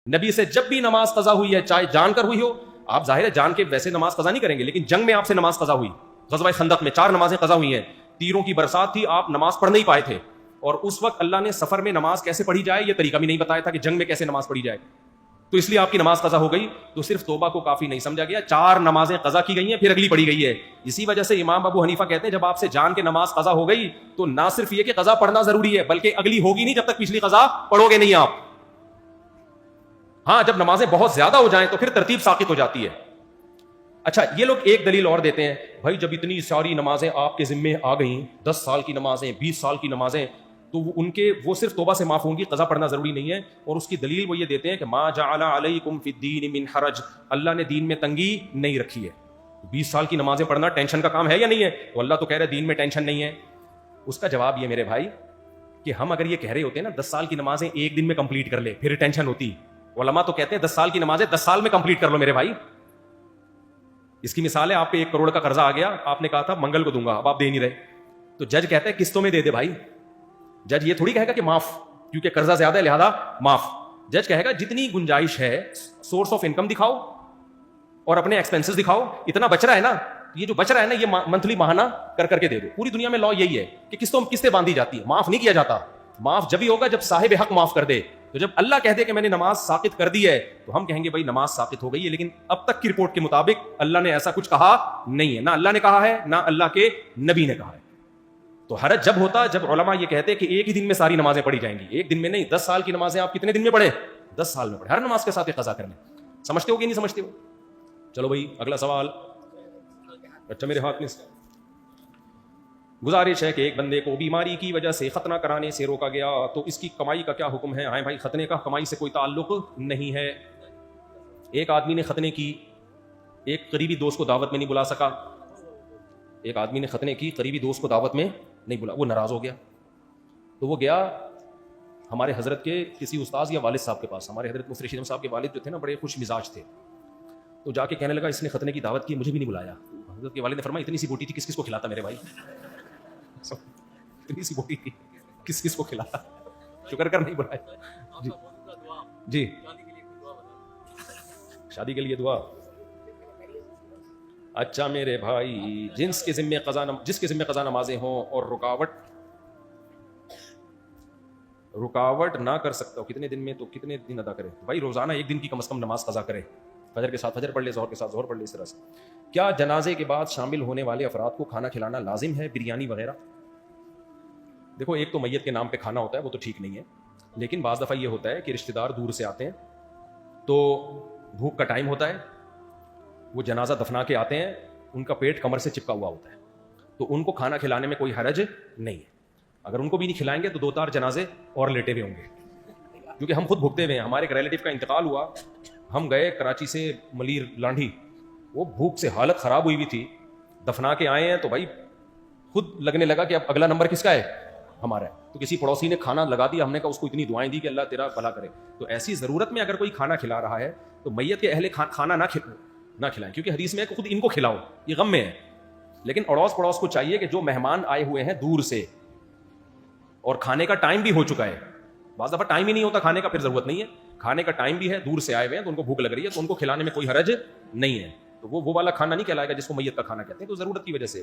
نبی سے جب بھی نماز قضا ہوئی ہے چاہے جان کر ہوئی ہو، آپ ظاہر ہے جان کے ویسے نماز قضا نہیں کریں گے، لیکن جنگ میں آپ سے نماز قضا ہوئی، غزوہ خندق میں 4 نمازیں قضا ہوئی ہیں، تیروں کی برسات تھی، آپ نماز پڑھ نہیں پائے تھے، اور اس وقت اللہ نے سفر میں نماز کیسے پڑھی جائے یہ طریقہ بھی نہیں بتایا تھا کہ جنگ میں کیسے نماز پڑھی جائے، تو اس لیے آپ کی نماز قضا ہو گئی، تو صرف توبہ کو کافی نہیں سمجھا گیا، 4 نمازیں قضا کی گئی ہیں پھر اگلی پڑھی گئی ہے۔ اسی وجہ سے امام ابو حنیفہ کہتے ہیں جب آپ سے جان کے نماز قضا ہو گئی تو نہ صرف یہ کہ قضا پڑھنا ضروری ہے بلکہ اگلی ہوگی نہیں جب تک پچھلی قضا پڑھو گے نہیں آپ۔ ہاں جب نمازیں بہت زیادہ ہو جائیں تو پھر ترتیب ساقط ہو جاتی ہے۔ اچھا یہ لوگ ایک دلیل اور دیتے ہیں، بھائی جب اتنی ساری نمازیں آپ کے ذمے آ گئیں، 10 سال کی نمازیں، 20 سال کی نمازیں، تو ان کے وہ صرف توبہ سے معاف ہوں گی، قضا پڑھنا ضروری نہیں ہے، اور اس کی دلیل وہ یہ دیتے ہیں کہ ما جعل علیکم فی الدین من حرج، اللہ نے دین میں تنگی نہیں رکھی ہے۔ 20 سال کی نمازیں پڑھنا ٹینشن کا کام ہے یا نہیں ہے؟ تو اللہ تو کہہ رہا ہے دین میں ٹینشن نہیں ہے۔ اس کا جواب یہ میرے بھائی کہ ہم اگر یہ کہہ رہے ہوتے ہیں نا 10 سال کی نمازیں ایک دن میں کمپلیٹ کر لے پھر ٹینشن ہوتی، علماء تو کہتے ہیں 10 سال کی نمازیں 10 سال میں کمپلیٹ کر لو میرے بھائی۔ اس کی مثال ہے آپ پہ 1 کروڑ کا قرضہ آ گیا، آپ نے کہا تھا منگل کو دوں گا، اب آپ دے نہیں رہے، تو جج کہتا ہے قسطوں میں دے دے بھائی۔ جج یہ تھوڑی کہے گا کہ معاف، کیونکہ قرضہ زیادہ ہے لہذا معاف۔ جج کہے گا جتنی گنجائش ہے سورس آف انکم دکھاؤ اور اپنے ایکسپینسز دکھاؤ، اتنا بچ رہا ہے نا، یہ جو بچ رہا ہے نا یہ منتھلی ماہانہ کر کے دے دو۔ پوری دنیا میں لا یہی ہے کہ قسطیں باندھی جاتی ہے، معاف نہیں کیا جاتا۔ معاف جب ہی ہوگا جب صاحب حق معاف کر دے۔ تو جب اللہ کہہ دے کہ میں نے نماز ساقط کر دی ہے تو ہم کہیں گے بھائی نماز ساقط ہو گئی ہے، لیکن اب تک کی رپورٹ کے مطابق اللہ نے ایسا کچھ کہا نہیں ہے، نہ اللہ نے کہا ہے نہ اللہ کے نبی نے کہا ہے۔ تو حرج جب ہوتا جب علماء یہ کہتے کہ ایک ہی دن میں ساری نمازیں پڑھی جائیں گی، ایک دن میں نہیں، 10 سال کی نمازیں آپ کتنے دن میں پڑھیں؟ 10 سال میں پڑھیں، ہر نماز کے ساتھ قضا کر لیں۔ سمجھتے ہو کہ نہیں سمجھتے ہو؟ چلو بھائی اگلا سوال۔ اچھا میرے ہاتھ میں گزارش ہے کہ ایک بندے کو بیماری کی وجہ سے ختنہ کرانے سے روکا گیا تو اس کی کمائی کا کیا حکم ہے؟ ہاں بھائی ختنے کا کمائی سے کوئی تعلق نہیں ہے۔ ایک آدمی نے ختنے کی، ایک قریبی دوست کو دعوت میں نہیں بلا سکا، ایک آدمی نے ختنے کی قریبی دوست کو دعوت میں نہیں بلا، وہ ناراض ہو گیا، تو وہ گیا ہمارے حضرت کے کسی استاذ یا والد صاحب کے پاس۔ ہمارے حضرت مفتی رشید احمد صاحب کے والد جو تھے نا بڑے خوش مزاج تھے، تو جا کے کہنے لگا اس نے ختنے کی دعوت کی مجھے بھی نہیں بلایا۔ حضرت کے والد نے فرمایا اتنی سی بوٹی تھی کس کس کو کھلاتا میرے بھائی، اتنی سی بوٹی تھی کس کس کو کھلاتا، شکر کر نہیں بلایا۔ جی جی شادی کے لیے دعا۔ اچھا میرے بھائی جس کے ذمہ قضا نمازیں ہوں اور رکاوٹ نہ کر سکتا ہو کتنے دن میں، تو کتنے دن ادا کرے؟ بھائی روزانہ 1 دن کی کم از کم نماز قضا کرے، فجر کے ساتھ فجر پڑھ لے، ظہر کے ساتھ ظہر پڑھ لے۔ اس طرح سے کیا جنازے کے بعد شامل ہونے والے افراد کو کھانا کھلانا لازم ہے، بریانی وغیرہ؟ دیکھو ایک تو میت کے نام پہ کھانا ہوتا ہے وہ تو ٹھیک نہیں ہے، لیکن بعض دفعہ یہ ہوتا ہے کہ رشتہ دار دور سے آتے ہیں تو بھوک کا ٹائم ہوتا ہے، وہ جنازہ دفنا کے آتے ہیں، ان کا پیٹ کمر سے چپکا ہوا ہوتا ہے، تو ان کو کھانا کھلانے میں کوئی حرج نہیں ہے۔ اگر ان کو بھی نہیں کھلائیں گے تو 2-4 جنازے اور لیٹے ہوئے ہوں گے، کیونکہ ہم خود بھوکتے ہوئے ہیں۔ ہمارے ایک ریلیٹیو کا انتقال ہوا، ہم گئے کراچی سے ملیر لانڈھی، وہ بھوک سے حالت خراب ہوئی ہوئی تھی، دفنا کے آئے ہیں تو بھائی خود لگنے لگا کہ اب اگلا نمبر کس کا ہے؟ ہمارا ہے۔ تو کسی پڑوسی نے کھانا لگا دیا، ہم نے کہا اس کو اتنی دعائیں دی کہ اللہ تیرا بھلا کرے۔ تو ایسی ضرورت میں اگر کوئی کھانا کھلا رہا ہے تو میت کے اہل کھانا نہ کھلائیں، کیونکہ حدیث میں ہے کہ خود ان کو کھلاؤ، یہ غم میں ہے۔ لیکن اڑوس پڑوس کو چاہیے کہ جو مہمان آئے ہوئے ہیں دور سے اور کھانے کا ٹائم بھی ہو چکا ہے، بعض دفعہ ٹائم ہی نہیں ہوتا کھانے کا، پھر ضرورت نہیں ہے، کھانے کا ٹائم بھی ہے، دور سے آئے ہوئے ہیں تو ان کو بھوک لگ رہی ہے، تو ان کو کھلانے میں کوئی حرج نہیں ہے۔ تو وہ والا کھانا نہیں کہلائے گا جس کو میت کا کھانا کہتے ہیں، تو ضرورت کی وجہ سے